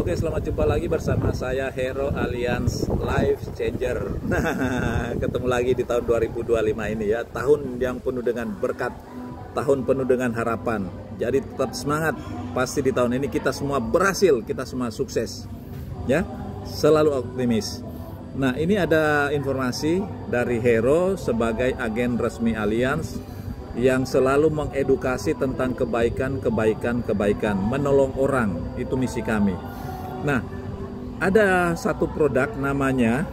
Oke, selamat jumpa lagi bersama saya Hero Alliance Life Changer. Nah, ketemu lagi di tahun 2025 ini ya, tahun yang penuh dengan berkat, tahun penuh dengan harapan. Jadi tetap semangat, pasti di tahun ini kita semua berhasil, kita semua sukses. Ya, selalu optimis. Nah, ini ada informasi dari Hero sebagai agen resmi Alliance yang selalu mengedukasi tentang kebaikan, menolong orang, itu misi kami. Nah, ada satu produk namanya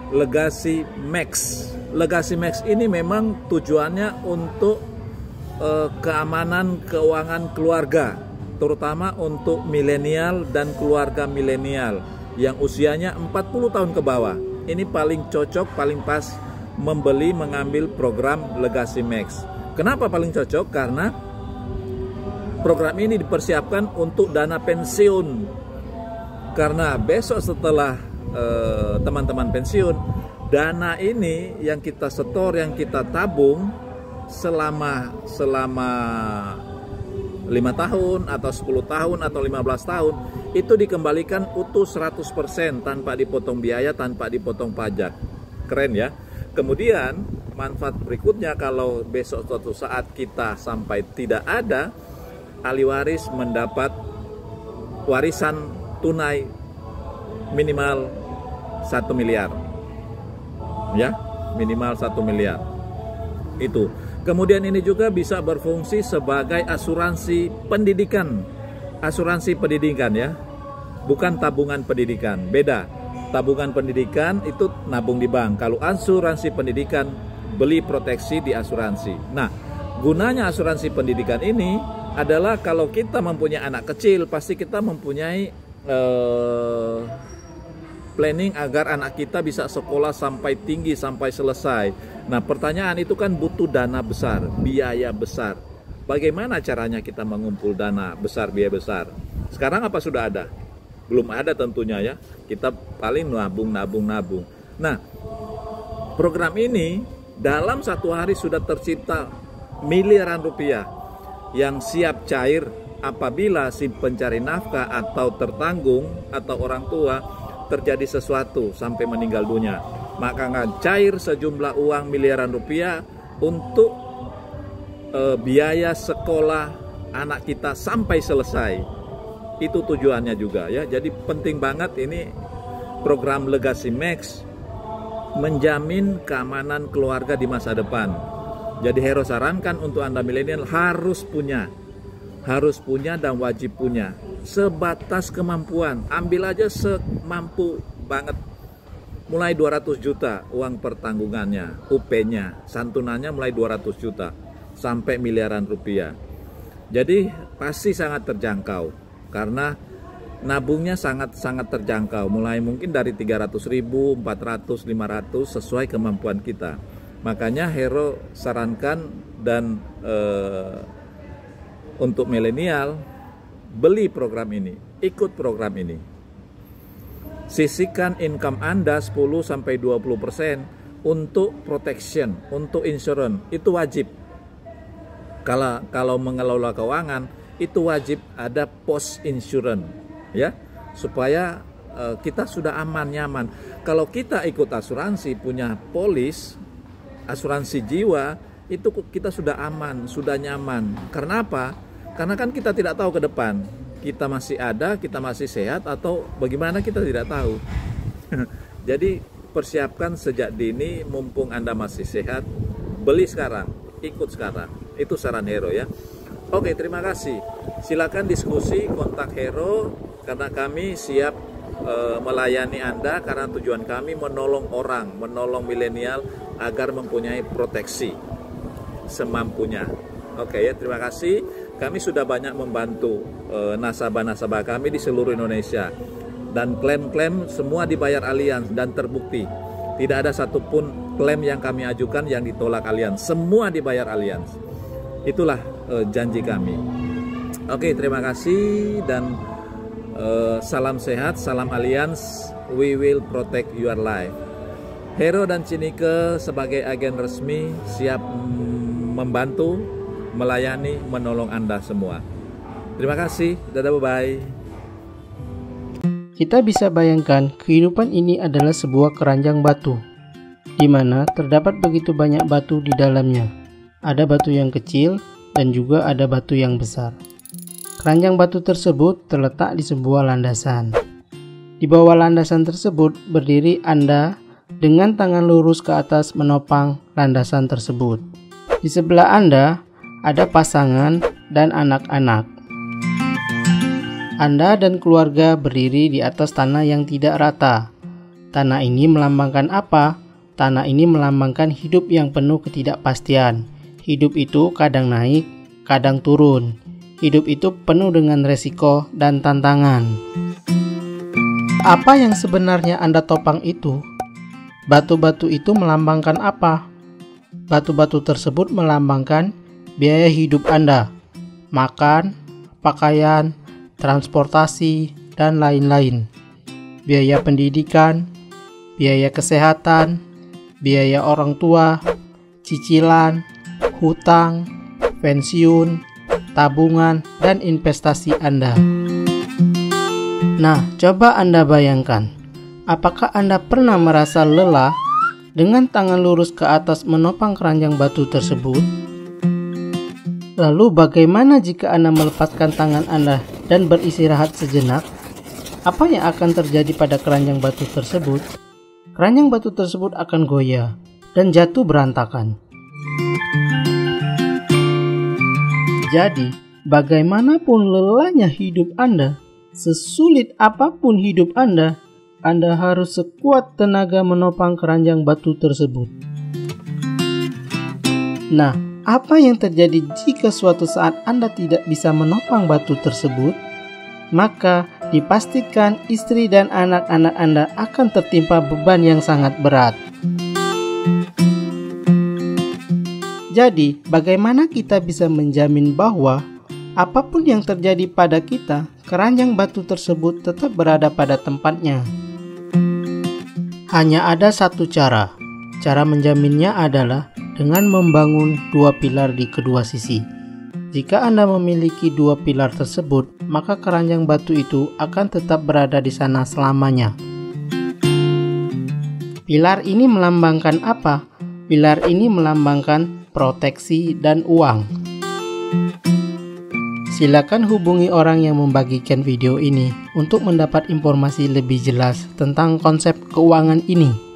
Legacy Max. Legacy Max ini memang tujuannya untuk keamanan keuangan keluarga, terutama untuk milenial dan keluarga milenial yang usianya 40 tahun ke bawah. Ini paling cocok, paling pas mengambil program Legacy Max. Kenapa paling cocok? Karena program ini dipersiapkan untuk dana pensiun. Karena besok setelah teman-teman pensiun, dana ini yang kita setor, yang kita tabung selama 5 tahun atau 10 tahun atau 15 tahun itu dikembalikan utuh 100% tanpa dipotong biaya, tanpa dipotong pajak. Keren ya. Kemudian manfaat berikutnya, kalau besok suatu saat kita sampai tidak ada, ahli waris mendapat warisan tunai minimal 1 miliar. Ya, minimal 1 miliar. Itu. Kemudian ini juga bisa berfungsi sebagai asuransi pendidikan. Asuransi pendidikan ya. Bukan tabungan pendidikan, beda. Tabungan pendidikan itu nabung di bank. Kalau asuransi pendidikan, beli proteksi di asuransi. Nah, gunanya asuransi pendidikan ini adalah kalau kita mempunyai anak kecil, pasti kita mempunyai planning agar anak kita bisa sekolah sampai tinggi, sampai selesai. Nah, pertanyaan itu kan butuh dana besar, biaya besar. Bagaimana caranya kita mengumpul dana besar, biaya besar? Sekarang apa sudah ada? Belum ada tentunya ya. Kita paling nabung. Nah, program ini dalam satu hari sudah tercipta miliaran rupiah yang siap cair apabila si pencari nafkah atau tertanggung atau orang tua terjadi sesuatu sampai meninggal dunia. Maka akan cair sejumlah uang miliaran rupiah untuk biaya sekolah anak kita sampai selesai. Itu tujuannya juga ya. Jadi penting banget ini program Legacy Max menjamin keamanan keluarga di masa depan. Jadi Hero sarankan untuk Anda milenial harus punya dan wajib punya sebatas kemampuan. Ambil aja semampu banget. Mulai 200 juta uang pertanggungannya, UP-nya, santunannya mulai 200 juta sampai miliaran rupiah. Jadi pasti sangat terjangkau. Karena nabungnya sangat terjangkau, mulai mungkin dari 300.000, 400, 500 sesuai kemampuan kita. Makanya Hero sarankan dan untuk milenial beli program ini, ikut program ini. Sisihkan income Anda 10-20% untuk protection, untuk insurance, itu wajib. Kalau mengelola keuangan itu wajib ada post insurance ya, supaya kita sudah aman, nyaman. Kalau kita ikut asuransi, punya polis asuransi jiwa, itu kita sudah aman, sudah nyaman. Karena apa? Karena kan kita tidak tahu ke depan kita masih ada, kita masih sehat atau bagaimana, kita tidak tahu. Jadi persiapkan sejak dini, mumpung Anda masih sehat, beli sekarang, ikut sekarang. Itu saran Hero ya. Oke, terima kasih. Silakan diskusi, kontak Hero karena kami siap melayani Anda, karena tujuan kami menolong orang, menolong milenial agar mempunyai proteksi semampunya. Oke ya, terima kasih. Kami sudah banyak membantu nasabah-nasabah kami di seluruh Indonesia, dan klaim-klaim semua dibayar Alliance dan terbukti. Tidak ada satupun klaim yang kami ajukan yang ditolak Alliance, semua dibayar Alliance. Itulah janji kami. Oke, terima kasih dan salam sehat, salam Alliance. We will protect your life. Hero dan Cinike sebagai agen resmi siap membantu, melayani, menolong Anda semua. Terima kasih. Dadah, bye-bye. Kita bisa bayangkan kehidupan ini adalah sebuah keranjang batu, di mana terdapat begitu banyak batu di dalamnya. Ada batu yang kecil dan juga ada batu yang besar. Keranjang batu tersebut terletak di sebuah landasan. Di bawah landasan tersebut berdiri Anda dengan tangan lurus ke atas menopang landasan tersebut. Di sebelah Anda ada pasangan dan anak-anak. Anda dan keluarga berdiri di atas tanah yang tidak rata. Tanah ini melambangkan apa? Tanah ini melambangkan hidup yang penuh ketidakpastian. Hidup itu kadang naik, kadang turun. Hidup itu penuh dengan resiko dan tantangan. Apa yang sebenarnya Anda topang itu? Batu-batu itu melambangkan apa? Batu-batu tersebut melambangkan biaya hidup Anda, makan, pakaian, transportasi, dan lain-lain. Biaya pendidikan, biaya kesehatan, biaya orang tua, cicilan, hutang, pensiun, tabungan, dan investasi Anda. Nah, coba Anda bayangkan, apakah Anda pernah merasa lelah dengan tangan lurus ke atas menopang keranjang batu tersebut? Lalu bagaimana jika Anda melepaskan tangan Anda dan beristirahat sejenak? Apa yang akan terjadi pada keranjang batu tersebut? Keranjang batu tersebut akan goyah dan jatuh berantakan. Jadi, bagaimanapun lelahnya hidup Anda, sesulit apapun hidup Anda harus sekuat tenaga menopang keranjang batu tersebut. Nah, apa yang terjadi jika suatu saat Anda tidak bisa menopang batu tersebut? Maka dipastikan istri dan anak-anak Anda akan tertimpa beban yang sangat berat. Jadi, bagaimana kita bisa menjamin bahwa apapun yang terjadi pada kita, keranjang batu tersebut tetap berada pada tempatnya? Hanya ada satu cara. Cara menjaminnya adalah dengan membangun dua pilar di kedua sisi. Jika Anda memiliki dua pilar tersebut, maka keranjang batu itu akan tetap berada di sana selamanya. Pilar ini melambangkan apa? Pilar ini melambangkan proteksi dan uang. Silakan hubungi orang yang membagikan video ini untuk mendapat informasi lebih jelas tentang konsep keuangan ini.